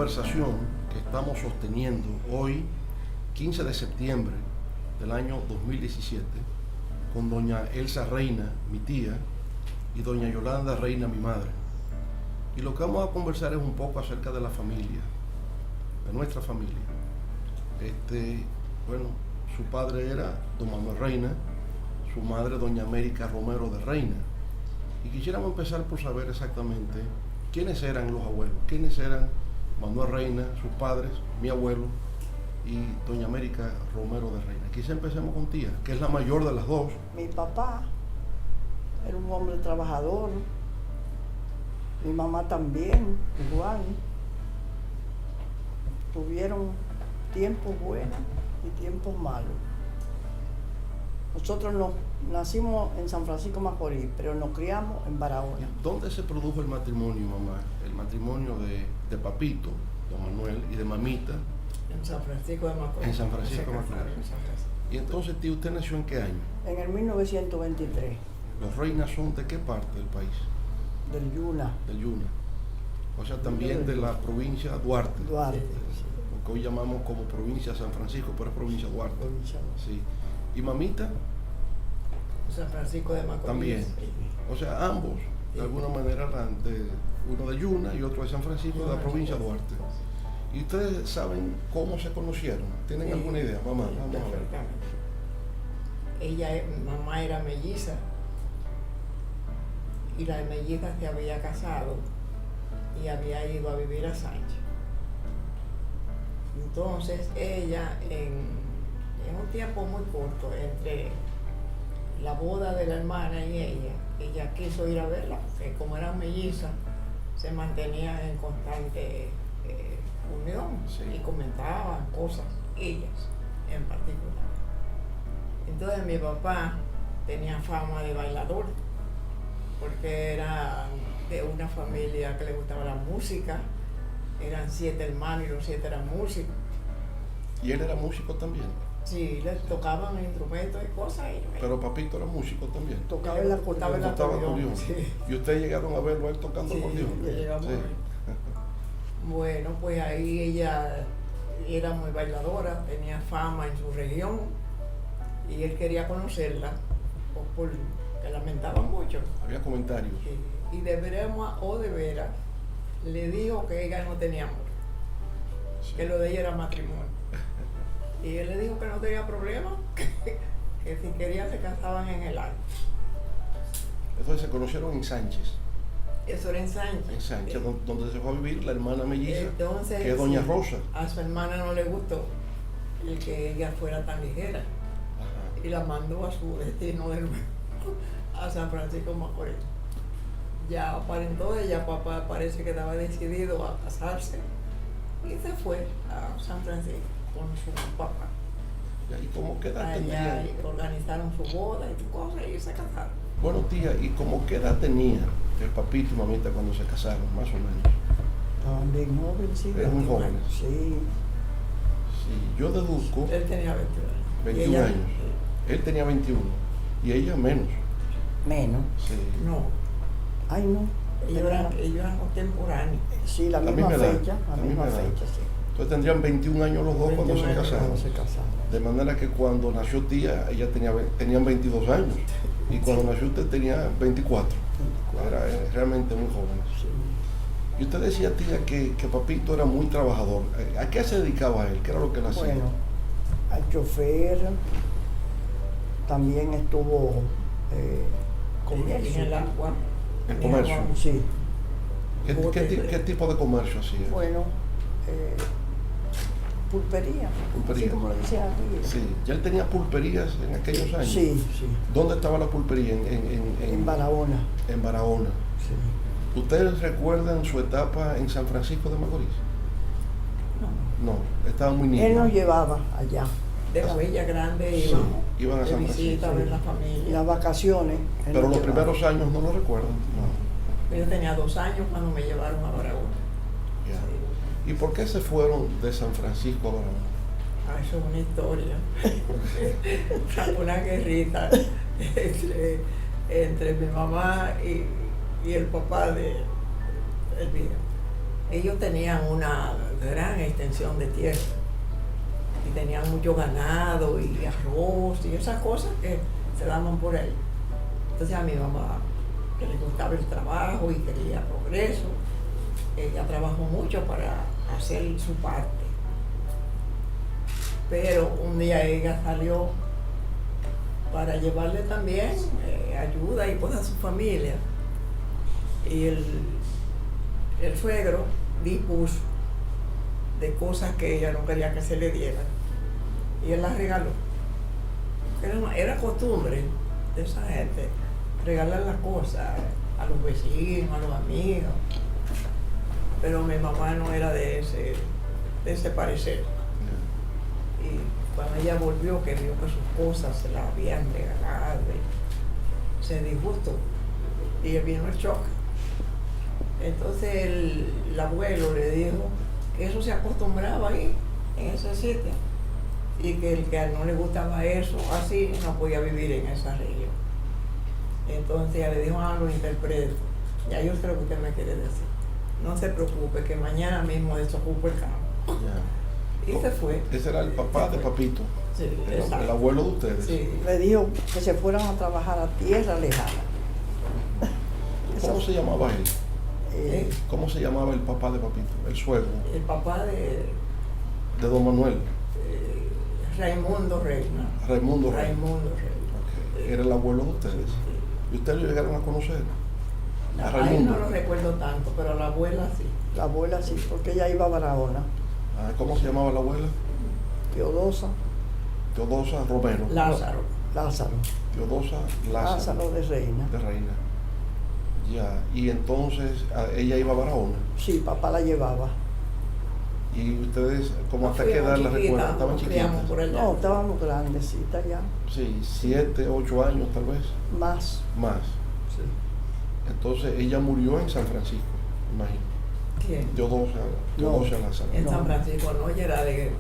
conversación que estamos sosteniendo hoy, 15 de septiembre del año 2017, con doña Elsa Reina, mi tía, y doña Yolanda Reina, mi madre. Y lo que vamos a conversar es un poco acerca de la familia, de nuestra familia. Bueno, su padre era don Manuel Reina, su madre doña América Romero de Reina. Y quisiéramos empezar por saber exactamente quiénes eran los abuelos, quiénes eran Manuel Reina, sus padres, mi abuelo y doña América Romero de Reina. Quizá empecemos con tía, que es la mayor de las dos. Mi papá era un hombre trabajador, mi mamá también, igual. Tuvieron tiempos buenos y tiempos malos. Nosotros nacimos en San Francisco de Macorís, pero nos criamos en Barahona. ¿Dónde se produjo el matrimonio, mamá? El matrimonio de papito, don Manuel, y de mamita. En San Francisco de Macorís. En San Francisco de Macorís. Y entonces, tío, ¿usted nació en qué año? En el 1923. ¿Los Reinas son de qué parte del país? Del Yuna. Del Yuna. O sea, también de la provincia Duarte. Duarte. Lo que hoy llamamos como provincia San Francisco, pero es provincia Duarte. Sí. ¿Y mamita? San Francisco de Macorís. También. O sea, ambos, de alguna manera, eran uno de Yuna y otro de San Francisco, de la provincia Duarte. ¿Y ustedes saben cómo se conocieron? ¿Tienen alguna idea? Mamá, vamos a ver. Mamá era melliza y la melliza se había casado y había ido a vivir a Sánchez. Entonces ella, en un tiempo muy corto, entre la boda de la hermana y ella quiso ir a verla, porque como eran mellizas, se mantenían en constante unión, sí, y comentaban cosas, ellas en particular. Entonces mi papá tenía fama de bailador, porque era de una familia que le gustaba la música, eran 7 hermanos y los 7 eran músicos. ¿Y él era músico también? Sí, les tocaban instrumentos y cosas. Pero papito era músico también. Tocaba el acordeón. Tocaba acordeón. Sí. ¿Y ustedes llegaron a verlo a él tocando Sí, acordeón? llegamos a ver. Bueno, pues ahí ella era muy bailadora, tenía fama en su región y él quería conocerla, porque lamentaba mucho. Había comentarios. Y de veras le dijo que ella no tenía amor, Sí. que lo de ella era matrimonio. Y él le dijo que no tenía problema, que si querían se casaban en el año. Entonces se conocieron en Sánchez. Eso era en Sánchez. En Sánchez, donde se fue a vivir la hermana melliza, Entonces, que es doña sí, Rosa. a su hermana no le gustó el que ella fuera tan ligera. Ajá. Y la mandó a su destino de nuevo, a San Francisco de Macorís. Ya aparentó, ella papá parece que estaba decidido a casarse y se fue a San Francisco con su papá. ¿Y cómo qué edad Allá tenía? organizaron su boda y cosas y se casaron. Bueno, tía, ¿y cómo qué edad tenía el papito y mamita cuando se casaron, más o menos? Estaban bien jóvenes, sí. Eran muy jóvenes. Sí. Sí, yo deduzco Él tenía 21 años. 21 Y ella, años. Él tenía 21 y ella menos. Menos. Sí. No, Ay, no. ellos eran contemporáneos. Sí, la misma misma edad, fecha. La la misma misma edad. fecha, sí. Entonces tendrían 21 años los dos cuando 21 se años casaron. Cuando se casaron. De manera que cuando nació tía, ella tenían 22 años. Y cuando nació usted tenía 24. Era realmente muy joven. Sí. Y usted decía, tía, que papito era muy trabajador. ¿A qué se dedicaba él? ¿Qué era lo que él hacía? Bueno, al chofer, también estuvo comercio. En el agua. El comercio. Sí. ¿Qué tipo de comercio hacía? Bueno, pulpería. Pulpería. Así como lo dicen aquí. Sí, ya él tenía pulperías en aquellos años. Sí, sí. ¿Dónde estaba la pulpería? En Barahona. En Barahona. Sí. ¿Ustedes recuerdan su etapa en San Francisco de Macorís? No. No, estaba muy niño. Él nos llevaba allá. De Villa Grande Sí, iban a de San visita Francisco. a ver la En familia. las vacaciones. él Pero nos los llevaba. primeros años no lo recuerdan. No. Yo tenía 2 años cuando me llevaron a Barahona. Ya. ¿Y por qué se fueron de San Francisco a Barahona? Ah, eso es una historia. Una guerrita entre mi mamá y el papá de Elvira. ellos tenían una gran extensión de tierra y tenían mucho ganado y arroz y esas cosas que se daban por ahí. Entonces a mi mamá, que le gustaba el trabajo y quería progreso, ella trabajó mucho para hacer su parte. Pero un día ella salió para llevarle también ayuda y pues a su familia. Y el suegro dispuso de cosas que ella no quería que se le dieran. Y él las regaló. Era costumbre de esa gente regalar las cosas a los vecinos, a los amigos. Pero mi mamá no era de ese parecer. Y cuando ella volvió, que vio que sus cosas se las habían regalado, se disgustó y vino el choque. Entonces el abuelo le dijo que eso se acostumbraba ahí, en ese sitio, y que el que no le gustaba eso así no podía vivir en esa región. Entonces ella le dijo, lo interpreto, ya yo sé lo que usted me quiere decir. No se preocupe, que mañana mismo desocupo el campo. Ya. Y se fue. Ese era el papá de Papito, Sí, el abuelo de ustedes. Sí. Le dijo que se fueran a trabajar a tierra lejana. ¿Cómo se llamaba él? Eh, ¿Cómo se llamaba el papá de Papito? El suegro El papá de de don Manuel. Raimundo Reina. Raimundo Reina. Raimundo Reina. Ok. Era el abuelo de ustedes. ¿Y ustedes lo llegaron a conocer? A A él Raimundo. no lo recuerdo tanto, pero a la abuela sí. la abuela sí, porque ella iba a Barahona. Ah, ¿cómo se llamaba la abuela? Teodosa, Teodosa Romero. Lázaro. Lázaro. Teodosa Lázaro. Lázaro de Reina. De Reina. Ya. Y entonces ella iba a Barahona. Sí, papá la llevaba. Y ustedes, ¿cómo hasta Nos qué edad fuimos la chiquitas, recuerdan? Estaban nos criamos chiquitas. por allá. No, estábamos grandecitas ya. Sí, 7, 8 años tal vez. Más. Más. Sí. Entonces ella murió en San Francisco, imagino. ¿Quién? Teodosia Lázaro. En No. San Francisco, no, ella era de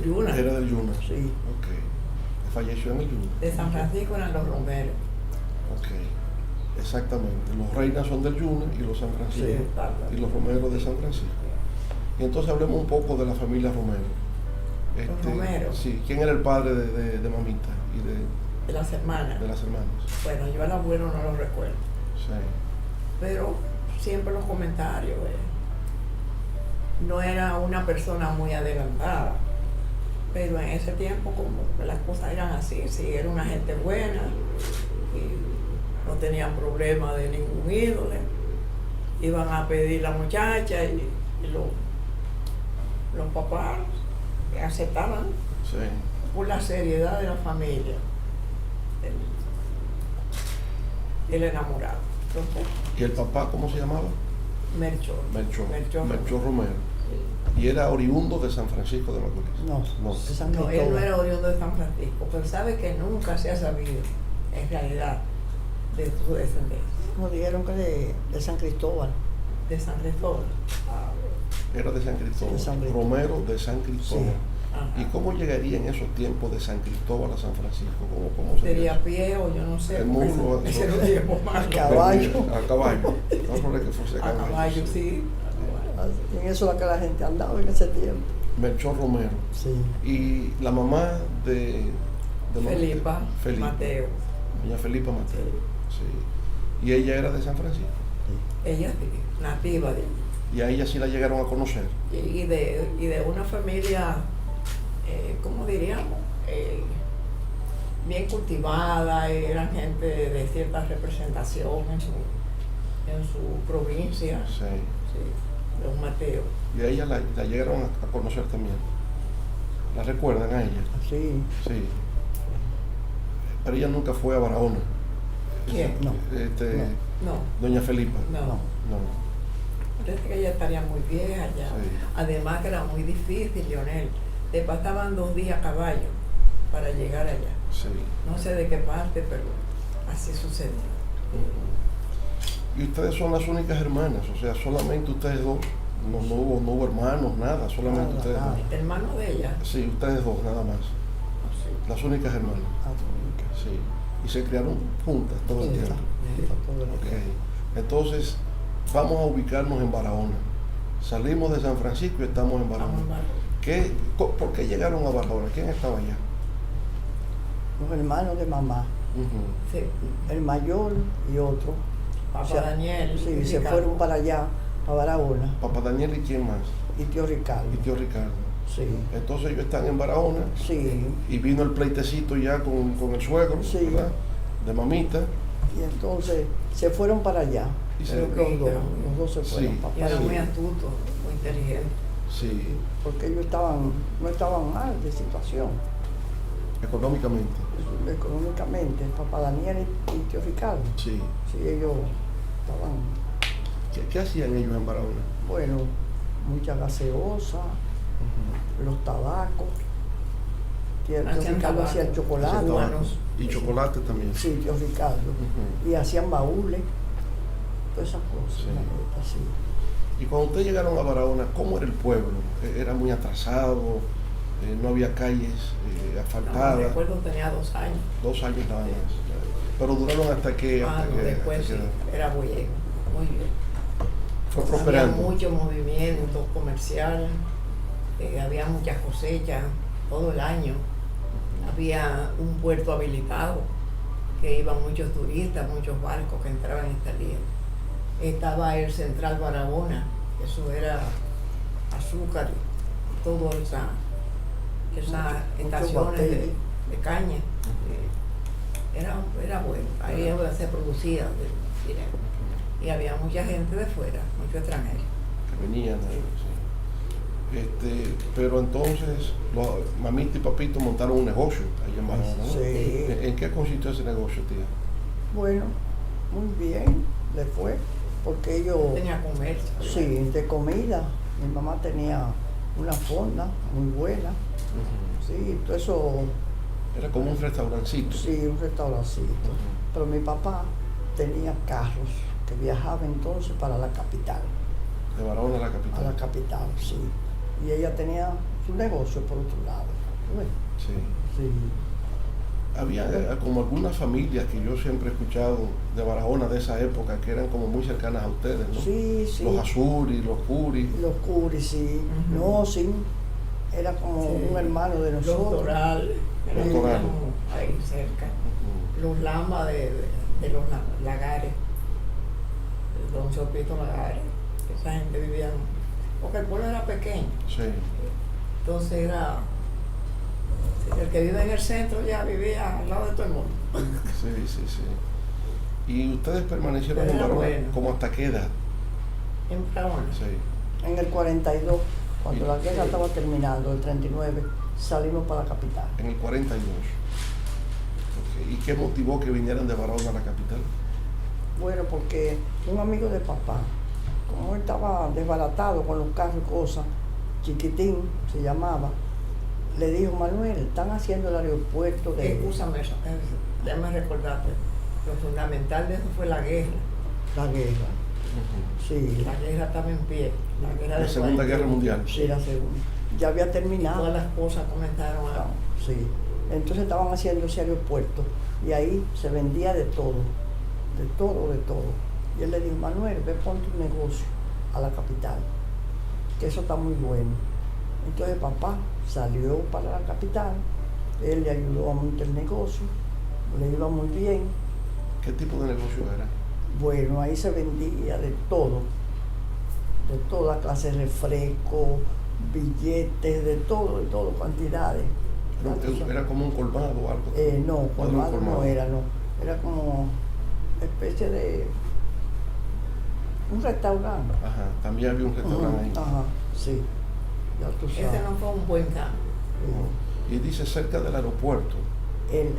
Yuna. Era del Yuna. Sí. Ok. Falleció en el Yuna. De San Francisco eran los romeros. Ok. Exactamente. Los Reinas son del Yuna y los San Francisco. Sí, exacto. Y los Romeros de San Francisco. Y entonces hablemos un poco de la familia Romero. Romero. Sí. ¿Quién era el padre de Mamita y De las hermanas. de las hermanas? Bueno, yo al abuelo no lo recuerdo. Sí. Pero siempre los comentarios. No era una persona muy adelantada. Pero en ese tiempo, como las cosas eran así, sí, era una gente buena y no tenían problema de ningún ídolo. Iban a pedir la muchacha y los papás aceptaban Sí. por la seriedad de la familia el enamorado. Entonces, ¿Y el papá cómo se llamaba? Melchor. Melchor Romero. Y era oriundo de San Francisco de Macorís. No, No. de San No, él no Cristóbal. era oriundo de San Francisco, pero sabe que nunca se ha sabido, en realidad, de su descendencia. Nos dijeron que de San Cristóbal. De San Cristóbal. Era de San Cristóbal. De San Cristóbal. Romero de San Cristóbal. Ajá. ¿Y cómo llegaría en esos tiempos de San Cristóbal a San Francisco? ¿Cómo Sería a pie o yo no sé. El porque mulo, ese eso. no tiempo más. A caballo. A caballo. No creo que fuese a A caballo. caballo, sí. En eso es la que la gente andaba en ese tiempo. Melchor Romero. Sí. Y la mamá de Felipa, Felipa. Mateo. Doña Felipa Mateo. Sí. Y ella era de San Francisco. Ella sí, nativa de Y a ella sí la llegaron a conocer. y de una familia, ¿cómo diríamos? Bien cultivada, eran gente de cierta representación en su provincia, Sí. sí, don Mateo. Y a ella la llegaron a conocer también. ¿La recuerdan a ella? Sí. Sí. Pero ella nunca fue a Barahona. ¿Quién? No. No, Doña Felipa. no. No. Parece que ella estaría muy vieja ya. Sí. Además que era muy difícil, Leonel. Le pasaban 2 días a caballo para llegar allá. Sí. No sé de qué parte, pero así sucedió. Y ustedes son las únicas hermanas, o sea, solamente ustedes dos. No hubo hermanos, nada, solamente Nada, ustedes nada. dos. Hermano de ella. Sí, ustedes dos, nada más. Sí. Las únicas hermanas. Sí. Y se criaron juntas todo el tiempo. Ok. Entonces, vamos a ubicarnos en Barahona. Salimos de San Francisco y estamos en Barahona. Vamos, ¿Por qué llegaron a Barahona? ¿Quién estaba allá? Los hermanos de mamá, Ujú. sí. el mayor y otro. Papá O sea, Daniel. Sí, y se Ricardo. fueron para allá, a Barahona, Papá Daniel y quién más. y tío Ricardo. Y tío Ricardo. Sí, Entonces ellos están en Barahona sí. y vino el pleitecito ya con el suegro, Sí. ¿verdad? De mamita. Y entonces se fueron para allá. Y se- Los dos se fueron Sí. para Y era allá. muy astuto, muy inteligente. Sí, Porque ellos no estaban mal de situación. económicamente. Económicamente, papá Daniel y tío Ricardo. Sí. Sí, ellos estaban, ¿Qué hacían ellos en Barahona? bueno, mucha gaseosa, los tabacos. Tío Hacían Ricardo tabaco. hacía el chocolate. Hacían tabaco. Cubanos. Y chocolate también. Sí, tío Ricardo. Ujú. Y hacían baúles, todas esas cosas. Sí. la neta, sí. Y cuando ustedes llegaron a Barahona, ¿cómo era el pueblo? ¿Era muy atrasado? ¿No había calles No, asfaltadas? recuerdo tenía 2 años. 2 años nada más. Pero duraron hasta que... Ah, hasta no, que- después hasta sí, que- era muy bien, muy bien. Fue Había prosperando. mucho movimiento comercial, había muchas cosechas todo el año. Había un puerto habilitado, que iban muchos turistas, muchos barcos que entraban y salían. Estaba el Central Barahona, eso era azúcar, todas esas Muchos estaciones de baterías. caña. Era bueno, ahí se producía dinero. Y había mucha gente de fuera, muchos extranjeros. Que venían. Sí. Pero entonces, mamita y papito montaron un negocio allá en Barahona, ¿no? Sí. ¿En qué consistió ese negocio, tía? Bueno, muy bien, le fue, porque ellos, Tenía comercio. sí, de comida. Mi mamá tenía una fonda muy buena, sí, todo eso, Era como un restaurancito. sí, un restaurancito. Pero mi papá tenía carros que viajaban entonces para la capital, De Barahona a la a capital. la capital, sí. Y ella tenía su negocio por otro lado. ¿Ves? Sí. Sí. Había como algunas familias que yo siempre he escuchado de Barahona de esa época que eran como muy cercanas a ustedes, ¿no? Sí, sí. Los Azuri, los Curi. Los Curis, sí. Ujú. No, sí. Era como Sí. un hermano de Los nosotros. Doral, Los Doral. ahí cerca. Ujú. Los Lama de los Lagares, el Don Sopito Lagares, esa gente vivía, porque el pueblo era pequeño, Sí. entonces era, el que vive en el centro ya vivía al lado de todo el mundo. Sí, sí, sí. ¿Y ustedes permanecieron en Era Barahona bueno. como hasta qué edad? En Barahona. Sí. En el 42, cuando la guerra Sí. estaba terminando, el 39, salimos para la capital. En el 42. Ok. ¿Y qué motivó que vinieran de Barahona a la capital? Bueno, porque un amigo de papá, como él estaba desbaratado con los carros y cosas, Chiquitín se llamaba, le dijo: Manuel, están haciendo el aeropuerto de Escúchame eso, déjame recordarte, lo fundamental de eso fue la guerra. la guerra. Sí, La guerra estaba en pie, la guerra La del Segunda 42. Guerra Mundial. sí, la segunda. Ya había Y terminado. todas las cosas comenzaron a... Sí. Entonces estaban haciendo ese aeropuerto y ahí se vendía de todo, de todo, de todo. Y él le dijo: Manuel, ve, ponte un negocio a la capital, que eso está muy bueno. Entonces papá salió para la capital, él le ayudó a montar el negocio, le iba muy bien. ¿Qué tipo de negocio era? Bueno, ahí se vendía de toda clase de refresco, billetes, de todo, cantidades. Era como un colmado o algo. No, era un colmado no colmado. era, no. Era como especie de un restaurante. Ajá, también había un restaurante ahí. Ajá, sí. Ya tú Ese sabes. no fue un buen cambio. Y dice cerca del aeropuerto,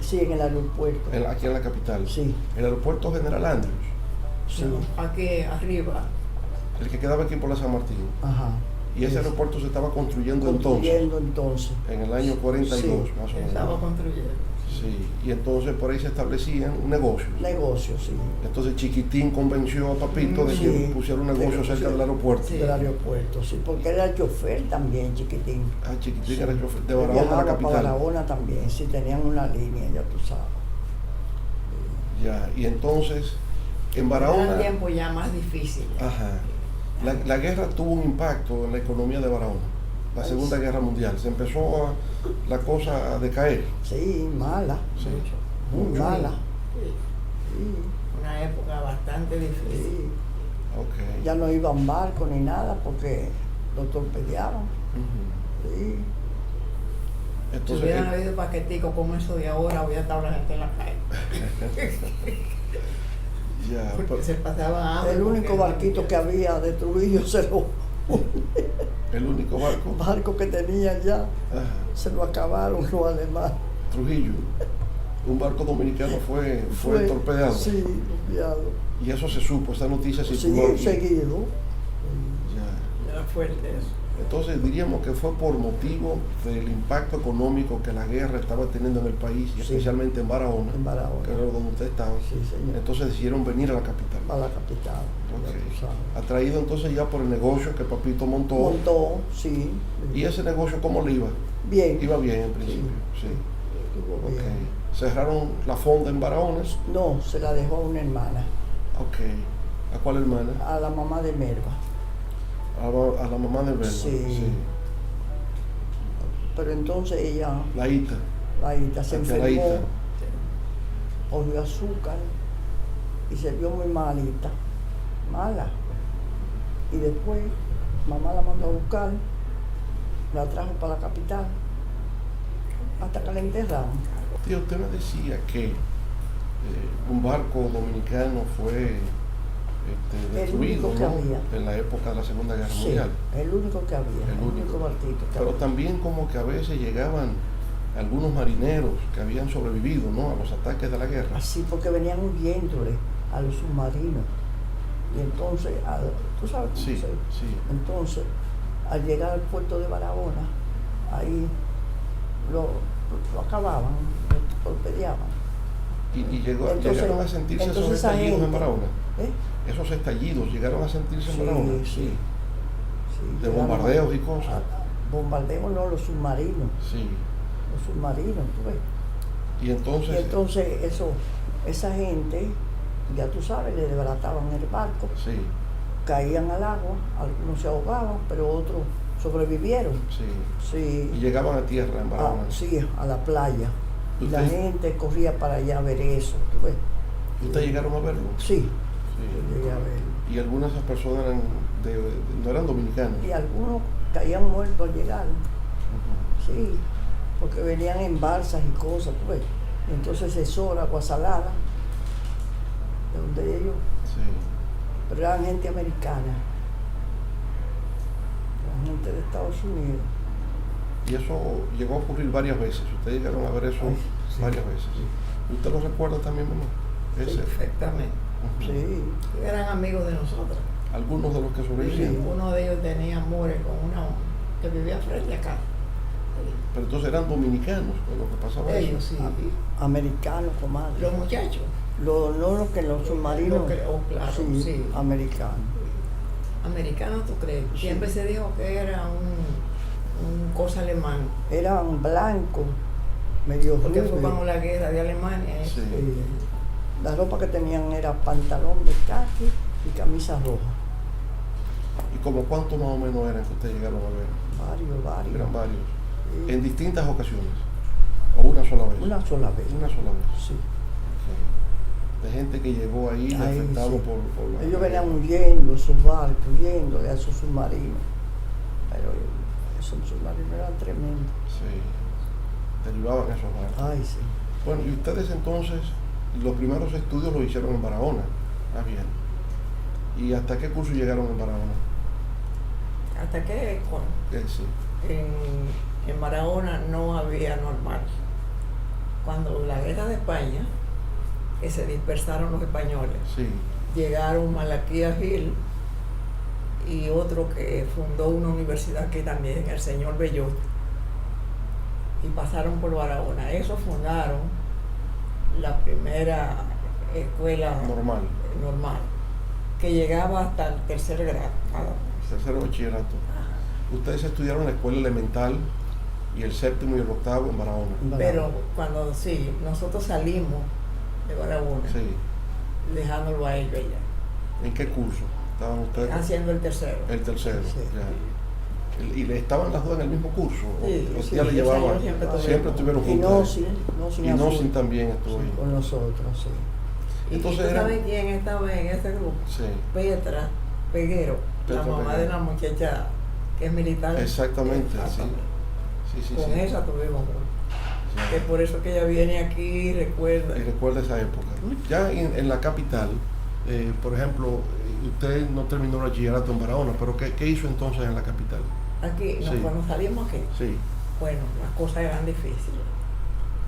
Sí, en el aeropuerto. aquí en la capital. Sí, El aeropuerto General Andrews, sí. No, aquí arriba, el que quedaba aquí por la San Martín. Ajá. Y ese Sí. aeropuerto se estaba construyendo Construyendo entonces. en el año 42, Sí. más o estaba menos. construyendo. Sí, y entonces por ahí se establecían negocios. Negocio, sí. Entonces Chiquitín convenció a Papito de que Sí. pusiera un negocio Sí. cerca del aeropuerto. Sí. Del aeropuerto, sí. Porque era el chofer también, Chiquitín. Ah, Chiquitín era el chofer de Él Barahona a viajaba la para capital. Barahona también, sí, tenían una línea, ya tú sabes. Ya, y entonces en Era Barahona. un tiempo ya más difícil. Ajá. La guerra tuvo un impacto en la economía de Barahona. La Ay, Segunda sí. Guerra Mundial. Se empezó la cosa a decaer. Sí, mala, Sí. muy Mucho. mala. Sí, Sí, una época bastante difícil. sí. Ok. Ya no iban barcos ni nada porque lo torpedeaban. Ujú. Sí. Si Entonces, hubieran habido paqueticos como eso de ahora, hubiera estado la gente en la calle. ya, Porque pero se pasaba hambre. El único porque- barquito que había de Trujillo el único barco. que tenían ya, Ajá. se lo acabaron los alemanes. Trujillo. Un barco dominicano fue torpedeado. Sí, torpedeado. Y eso se supo, esa noticia Sí, circuló aquí. seguido. Ya. Era fuerte eso. Entonces diríamos que fue por motivo del impacto económico que la guerra estaba teniendo en el país, y Sí. especialmente en Barahona, En Barahona. que era donde usted estaba. Sí, señor. Entonces decidieron venir a la capital. A la capital. Ok. Ya tú sabes. Atraído entonces ya por el negocio que Papito montó. Montó, sí. ¿Y ese negocio cómo le iba? Bien. Iba bien en principio, sí. Estuvo Ok. bien. Cerraron la fonda en Barahona. No, se la dejó a una hermana, Ok. ¿A cuál hermana? a la mamá de Merva. A la mamá de Belma. Sí. Pero entonces ella, La Ita. la Ita, se Hacia la enfermó, Ita. cogió azúcar y se vio muy malita, mala. Y después mamá la mandó a buscar, la trajo para la capital, hasta que la enterraron. Tío, usted me decía que un barco dominicano fue El destruido, único que ¿no? había. En la época de la Segunda Guerra Sí, Mundial. el único que había, El el único. único barquito que Pero había. también como que a veces llegaban algunos marineros que habían sobrevivido, ¿no? A los ataques de la guerra. Así porque venían huyéndole a los submarinos. Y entonces, ¿tú sabes cómo Sí, se? sí. Entonces, al llegar al puerto de Barahona, ahí lo acababan, lo torpedeaban. Y Entonces- llegaron a sentirse esos entonces esa estallidos en gente- Barahona. ¿Eh? Esos estallidos llegaron a sentirse en Sí, Barahona. sí. Sí, De llegaron bombardeos y cosas. Bombardeos no, los submarinos. Sí. Los submarinos, tú ves. Y entonces, Y entonces esa gente, ya tú sabes, le desbarataban el barco, sí, caían al agua, algunos se ahogaban, pero otros sobrevivieron. sí. Sí, Y llegaban a tierra en Barahona. sí, a la playa. Y la ¿Usted- gente corría para allá a ver eso, tú ves. ¿Ustedes llegaron a verlo? Sí, Sí. yo llegué a verlo. Y algunas de esas personas no eran dominicanos. Y algunos caían muertos al llegar, Ujú. sí, porque venían en balsas y cosas, tú ves. Y entonces cesó la agua salada, de donde ellos, Sí. pero eran gente americana, eran gente de Estados Unidos. Y eso llegó a ocurrir varias veces. Ustedes llegaron a ver eso Ay, sí. varias veces. ¿Usted lo recuerda también, mamá? Ese. Perfectamente. Ujú. Sí, Eran amigos de nosotros. Algunos de los que Sí, sobrevivieron. uno de ellos tenía amores con una que vivía frente a acá. Pero entonces eran dominicanos con lo que pasaba eso. Ellos sí. americanos, comadre. Los muchachos. No los que los submarinos, Claro, sí, sí. americanos. Americanos, ¿tú crees? Sí. Siempre se dijo que era un cosa alemán. Eran blancos, medio Porque fue rubios. cuando la guerra de Alemania. Sí. La ropa que tenían era pantalón de khaki y camisa roja. ¿Y como cuántos más o menos eran que ustedes llegaron a ver? Varios. Eran varios. Sí. ¿En distintas ocasiones? ¿O una sola vez? Una sola vez. Una sola vez. Sí. Ok. De gente que llegó ahí Ahí, afectado sí. por la... Ellos venían huyendo, sus barcos, huyendo a sus submarinos. Pero esos submarinos eran tremendos. Sí. Derivaban esos barcos. Ay, sí. Bueno, y ustedes entonces, los primeros estudios los hicieron en Barahona. Ah, bien. ¿Y hasta qué curso llegaron en Barahona? Hasta que Sí. en Barahona no había normal. Cuando la guerra de España, que se dispersaron los españoles, Sí. llegaron Malaquía Gil y otro que fundó una universidad aquí también, el señor Bellot, y pasaron por Barahona. Esos fundaron la primera escuela Normal. normal, que llegaba hasta el tercer grado. Tercero bachillerato. Ustedes estudiaron en la escuela elemental y el séptimo y el octavo en Barahona. Pero cuando sí, nosotros salimos de Barahona, Sí. dejándolo a ellos allá. ¿En qué curso? estaban ustedes haciendo el tercero. el tercero, Sí. ya. ¿Y le estaban las dos en el mismo curso? Sí, ¿O sí, ya le ese llevaban? año siempre Siempre estuvieron Y juntas. Nosin Y Nosin también estuvo ahí. con nosotros, sí. Entonces ¿Y tú era- sabes quién estaba en ese grupo? Sí, Petra Peguero, Petra la mamá Peguero. de la muchacha que es militar. exactamente, sí. Con Sí. esa tuvimos juntos. Ya. Que por eso que ella viene aquí y recuerda. Y recuerda esa época. Ya en la capital, por ejemplo, usted no terminó el bachillerato en Barahona, pero ¿qué hizo entonces en la capital? Aquí, Sí. cuando salimos aquí, Sí, bueno, las cosas eran difíciles.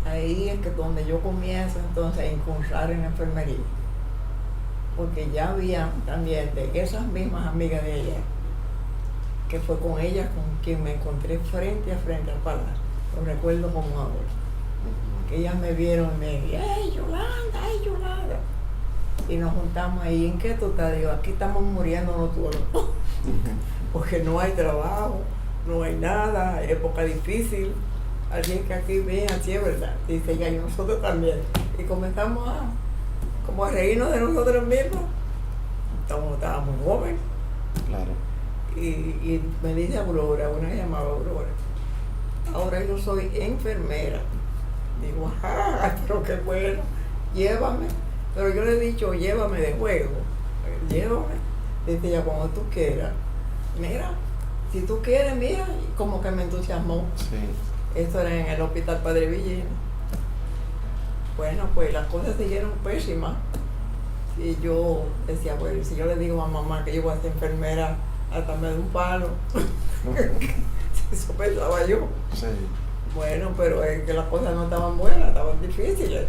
Ahí es que donde yo comienzo entonces a incursionar en enfermería. Porque ya había también de esas mismas amigas de ella, que fue con ellas con quien me encontré frente a frente al palacio. Lo recuerdo como ahora. Que ellas me vieron y me dijeron, ¡Ey, Yolanda! ¡Ey, Yolanda! Y nos juntamos ahí. ¿En qué tú estás? Digo, aquí estamos muriéndonos todos. Porque no hay trabajo, no hay nada, época difícil. Alguien que aquí ve, así es verdad. Dice ella, y nosotros también. Y comenzamos como a reírnos de nosotros mismos. Estaba muy joven. claro. Y me dice Aurora, una que llamaba Aurora, ahora yo soy enfermera. Digo, ajá, pero qué bueno, llévame. Pero yo le he dicho, llévame de juego, llévame. Dice ella, cuando tú quieras. Mira, si tú quieres, mira, y como que me entusiasmó. Sí. Esto era en el Hospital Padre Villena. Bueno, pues las cosas siguieron pésimas. Y yo decía, bueno, si yo le digo a mamá que yo voy a ser enfermera, hasta me da un palo. Eso pensaba yo. Sí. Bueno, pero es que las cosas no estaban buenas, estaban difíciles.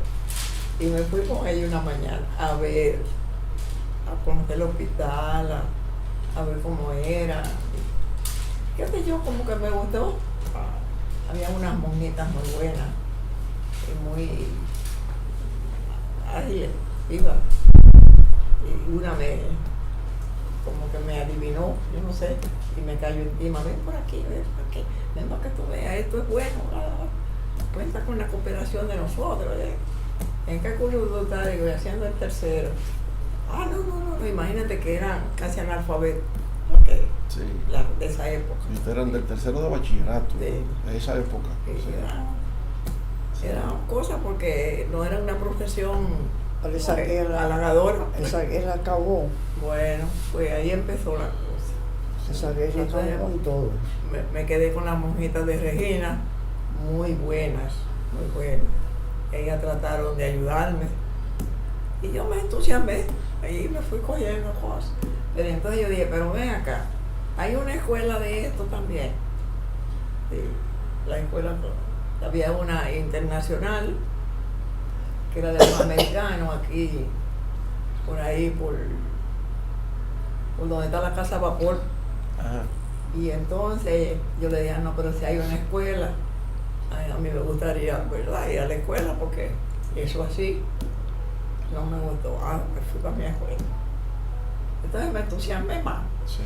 Y me fui con ella una mañana a ver, a conocer el hospital, a ver cómo era. Qué sé yo, como que me gustó. Había unas monjitas muy buenas y muy ágiles, vivas. Y una como que me adivinó, yo no sé, y me cayó encima, ven por aquí, ven para que tú veas, esto es bueno, cuenta con la cooperación de nosotros. ¿En qué curso tú estás? Digo, haciendo el tercero. No, imagínate que eran casi analfabetos, porque Sí. de esa época. Y ustedes eran del tercero de bachillerato, Sí. de esa época. Era cosa porque no era una profesión Pero esa guerra, halagadora. esa guerra acabó. Bueno, pues ahí empezó la cosa. Esa guerra Entonces, acabó con todo. me quedé con las monjitas de Regina, muy buenas, muy buenas. Ellas trataron de ayudarme y yo me entusiasmé, ahí me fui cogiendo cosas. Pero entonces yo dije, pero ven acá, hay una escuela de esto también. Sí, la escuela, había una internacional, que era de los americanos aquí, por ahí, por donde está la casa vapor. Ajá. Y entonces yo le dije, no, pero si hay una escuela, a mí me gustaría, ¿verdad?, ir a la escuela, porque eso así no me gustó. Me fui para mi escuela. Entonces me entusiasmé más, Sí.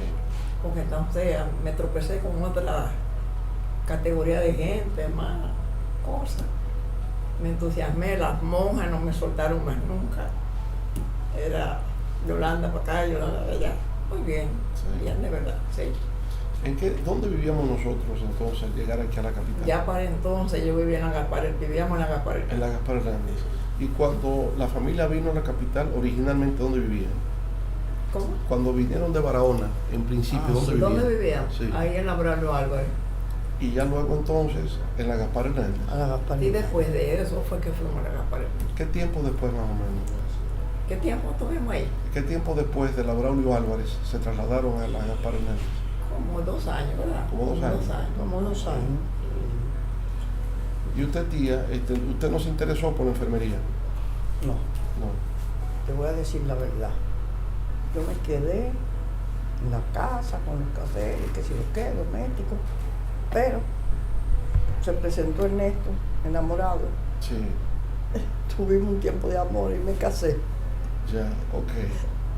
porque entonces me tropecé con otra categoría de gente, más cosas. Me entusiasmé, las monjas no me soltaron más nunca. Era Yolanda para acá, Yolanda para allá. Muy bien, Sí. bien de verdad, sí. ¿Dónde vivíamos nosotros entonces al llegar aquí a la capital? Ya para entonces yo vivía en la Gaspar, vivíamos en la Gaspar. En la Gaspar Hernández. Y cuando la familia vino a la capital, originalmente, ¿dónde vivían? ¿Cómo? Cuando vinieron de Barahona, en principio, Ah, ¿dónde sí. vivían? ¿Dónde vivían? Sí. Ahí en la Braulio Álvarez. Y ya luego entonces, en la Gaspar Hernández. A la Gasparina. Y después de eso fue que fuimos a la Gaspar. ¿Qué tiempo después más o menos? ¿Qué tiempo estuvimos ahí? ¿Qué tiempo después de la Braulio Álvarez se trasladaron a la Gaspar Hernández? Como 2 años, ¿verdad? Como 2 años. Como 2 años. ¿Y usted, tía, usted no se interesó por la enfermería? No, No. te voy a decir la verdad. Yo me quedé en la casa con los cafés, que si lo que, doméstico. Pero se presentó Ernesto, enamorado. Sí, Tuvimos un tiempo de amor y me casé. ya, ok.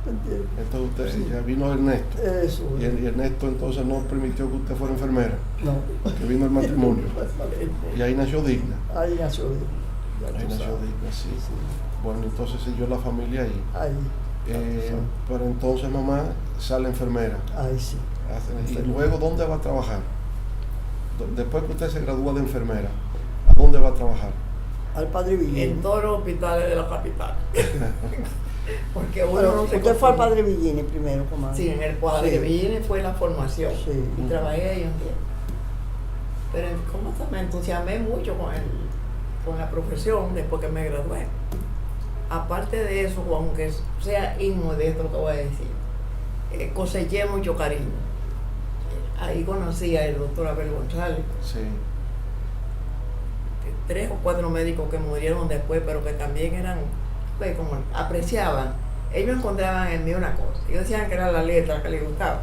¿Entiendes? Entonces usted, Sí. ya vino Ernesto. Eso. Y Ernesto entonces no permitió que usted fuera enfermera, No. que vino el matrimonio. Y ahí nació Digna. Ahí nació. Ya Ahí tú nació sabes. Digna, sí. Sí. Bueno, entonces siguió la familia ahí. Ahí. Pero entonces mamá sale enfermera. Ay, sí. Y luego, ¿dónde va a trabajar? Después que usted se gradúa de enfermera, ¿a dónde va a trabajar? Al Padre Villini. En todos los hospitales de la capital. Porque uno Bueno, no se usted fue al conforma. Padre Villini primero, comadre. Sí, en el Padre Sí. Villini fue la formación. Sí. Y trabajé ahí un tiempo. Pero como me entusiasmé mucho con la profesión después que me gradué. Aparte de eso, aunque sea inmodesto lo que voy a decir, coseché mucho cariño. Ahí conocí al doctor Abel González, Sí. 3 o 4 médicos que murieron después, pero que también eran, pues, como apreciaban. Ellos encontraban en mí una cosa. Ellos decían que era la letra que les gustaba.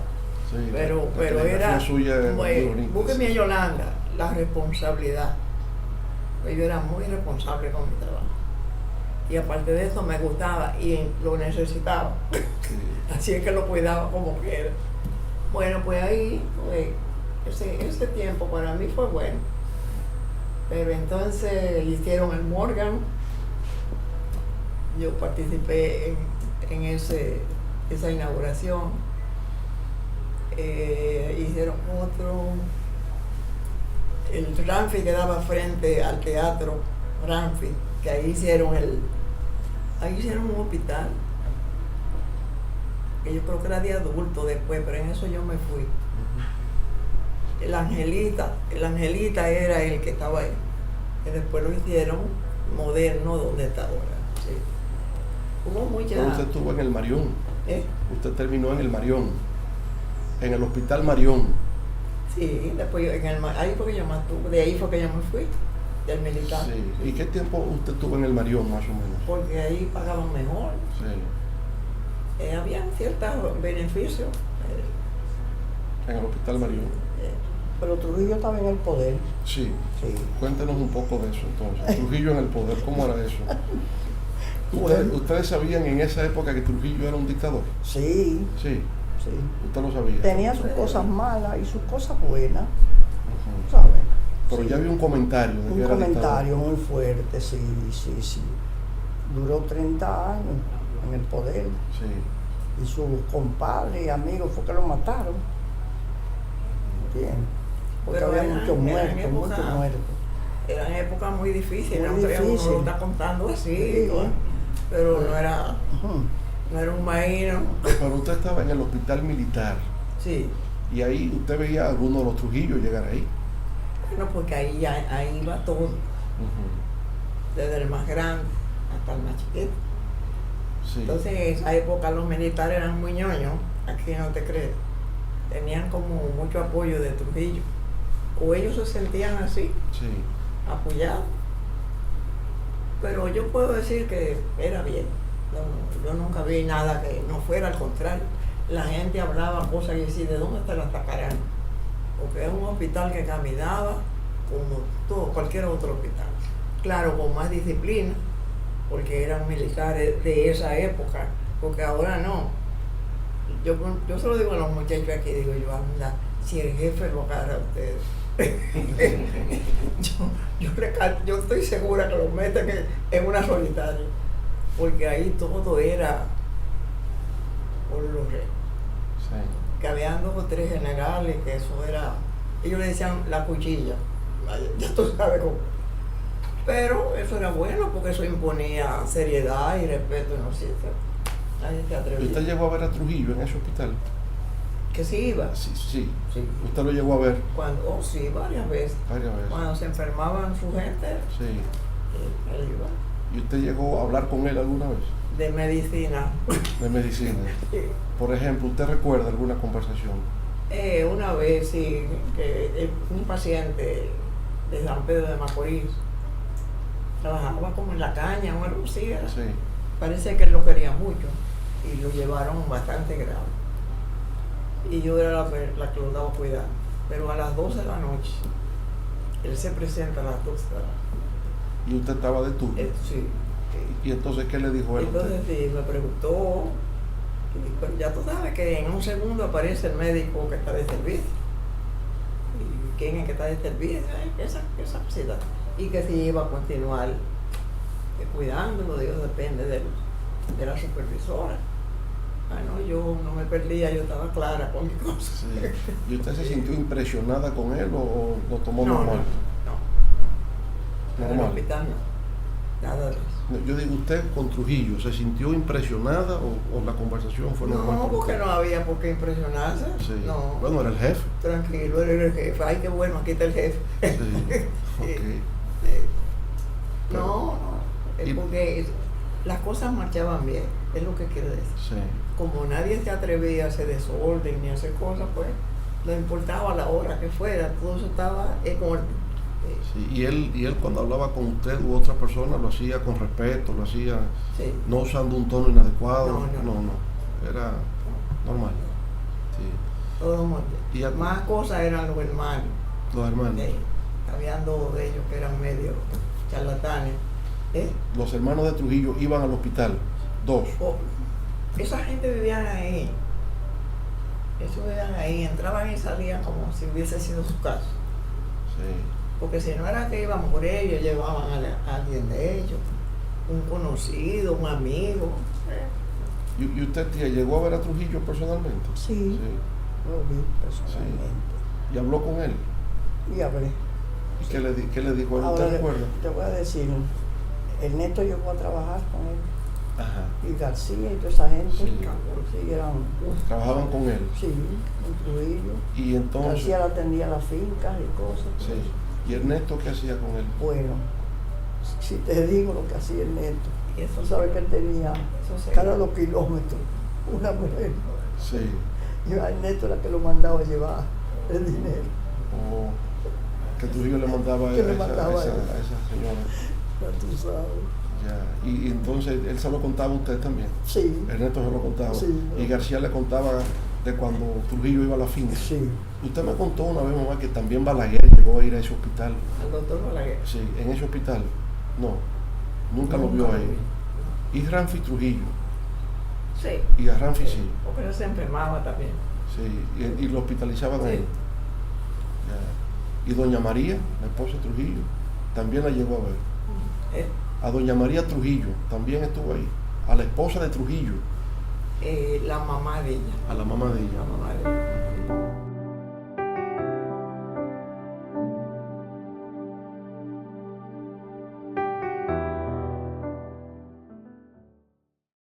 Sí, Pero la caligrafía era, suya es muy bueno, bonita. búsqueme a Yolanda, la responsabilidad. Pues yo era muy responsable con mi trabajo. Y aparte de eso me gustaba y lo necesitaba. Sí. Así es que lo cuidaba como quiera. Bueno, pues ahí, pues, ese tiempo para mí fue bueno. Pero entonces hicieron el Morgan. Yo participé en esa inauguración. Hicieron otro. El Ramfi quedaba frente al teatro Ramfi, que ahí hicieron un hospital. Que yo creo que era de adulto después, pero en eso yo me fui. El Angelita era el que estaba ahí. Que después lo hicieron moderno donde está ahora. Sí. Hubo mucha. Pero usted estuvo en el Marión. ¿Eh? Usted terminó en el Marión. En el Hospital Marión. Sí, después ahí fue que yo me estuve, de ahí fue que yo me fui, del militar. Sí. ¿Y qué tiempo usted estuvo en el Marión, más o menos? Porque ahí pagaban mejor, Sí. habían ciertos beneficios. En el Hospital Marión. Pero Trujillo estaba en el poder. Sí. Sí. Cuéntenos un poco de eso entonces. Trujillo en el poder, ¿cómo era eso? Bueno. ¿Ustedes sabían en esa época que Trujillo era un dictador? Sí, Sí. sí. Usted lo sabía. Tenía sus cosas malas y sus cosas buenas, Ujú. ¿sabes? Pero Sí. ya había un comentario de que Un era comentario muy fuerte, sí, sí, sí. Duró 30 años en el poder dictador. Sí. y sus compadres y amigos fue que lo mataron. ¿Entiendes? Porque Pero había eran- muchos eran muertos, muchos épocas- muertos. Eran épocas muy difíciles, Muy no creo uno difícil. lo está contando así, Sí. ¿no? Pero no era Ujú. un maíz, ¿no? Pero usted estaba en el hospital militar Sí. y ahí usted veía a alguno de los Trujillos llegar ahí. Bueno, porque ahí iba todo, Ujú. desde el más grande hasta el más chiquito. Sí. Entonces, en esa época los militares eran muy ñoños, aquí no te crees. Tenían como mucho apoyo de Trujillo. O ellos se sentían así, Sí. apoyados. Pero yo puedo decir que era bien. Yo nunca vi nada que no fuera, al contrario. La gente hablaba cosas y decía, ¿de dónde te la sacarán? Porque era un hospital que caminaba como todo, cualquier otro hospital. Claro, con más disciplina, porque eran militares de esa época, porque ahora no. Yo se lo digo a los muchachos aquí, digo yo, anda, si el jefe lo agarra a ustedes. yo estoy segura que lo meten en una solitaria, porque ahí todo era por los reyes. Sí. Que habían 2 o 3 generales, que eso era, ellos le decían la cuchilla, ya tú sabes cómo. Pero eso era bueno porque eso imponía seriedad y respeto en los sitios. Nadie se ¿Y atrevía. usted llegó a ver a Trujillo en ese hospital? Que sí iba. Sí, sí. Sí. Usted lo llegó a ver Sí, varias veces. varias veces. Cuando se enfermaban su gente, Sí. él iba. ¿Y usted llegó a hablar con él alguna vez? De medicina. De medicina. Por ejemplo, ¿usted recuerda alguna conversación? Una vez, sí, que un paciente de San Pedro de Macorís trabajaba como en la caña o algo así, era. Sí. Parece que él lo quería mucho y lo llevaron bastante grave. Y yo era la que lo estaba cuidando. Pero a las 12 de la noche, él se presenta a las 12 de la noche. ¿Y usted estaba de turno? Sí. ¿Y entonces qué le dijo él a Entonces usted? sí, me preguntó, pero ya tú sabes que en un segundo aparece el médico que está de servicio. ¿Y quién es que está de servicio? Esa cosita. Y que si iba a continuar cuidándolo, Dios depende de la supervisora. Ah, no, yo no me perdía, yo estaba clara con mis cosas. Sí. ¿Y usted se sintió impresionada con él o lo tomó No, normal? no. En el Normal. hospital no. Nada de eso. No, yo digo, ¿usted con Trujillo se sintió impresionada o la conversación fue normal? No, con porque usted? no había por qué impresionarse. Sí. No. Bueno, era el jefe. Tranquilo, él era el jefe. Ay, qué bueno, aquí está el jefe. Sí. Ok. No, no. Es Y- porque las cosas marchaban bien, es lo que quiero decir. Sí. Como nadie se atrevía a hacer desorden ni a hacer cosas, pues no importaba la hora que fuera, todo eso estaba en orden. Sí, y él cuando hablaba con usted u otra persona lo hacía con respeto, lo hacía Sí. no usando un tono inadecuado, No. era normal. Sí. Todo Y a- más cosas eran los hermanos. Los hermanos, Habían dos de ellos que eran medio charlatanes. los hermanos de Trujillo iban al hospital, dos. Esa gente vivían ahí. Ellos vivían ahí, entraban y salían como si hubiese sido su casa. Sí. Porque si no era que iban por ellos, llevaban a alguien de ellos, un conocido, un amigo. ¿Y usted, tía, llegó a ver a Trujillo personalmente? Sí, lo vi personalmente. ¿Y habló con él? Y hablé. ¿Y qué le dijo él? Ahora ¿Usted recuerda? te voy a decir, Ernesto llegó a trabajar con él, Ajá. y García y toda esa gente, Sí. sí, eran, Trabajaban con él. sí, en Trujillo. Y entonces, García le atendía las fincas y cosas. sí. ¿Y Ernesto qué hacía con él? Bueno, si te digo lo que hacía Ernesto, Y eso tú sabes que él tenía Eso sí. cada 2 kilómetros una mujer, Sí. y a Ernesto era que lo mandaba a llevar el dinero. O que Trujillo le mandaba, Que a le esa, mandaba a esa- a él. a esa señora. Ya tú sabes. Ya. Y entonces él se lo contaba a usted también. Sí, Ernesto se lo contaba. Sí. Y García le contaba de cuando Trujillo iba a la finca. sí. Usted me contó una vez, mamá, que también Balaguer llegó a ir a ese hospital. Al doctor Balaguer. Sí, en ese hospital. No, nunca lo Nunca vio lo ahí. vi. Y Ramfi Trujillo. Sí. Y a Ramfi sí. Porque él se enfermaba también. Sí, y lo hospitalizaban a Sí. él. Ya. Y doña María, la esposa de Trujillo, también la llegó a ver. Eh, A doña María Trujillo, también estuvo ahí. A la esposa de Trujillo, la mamá de ella. a la mamá de La ella. mamá de ella.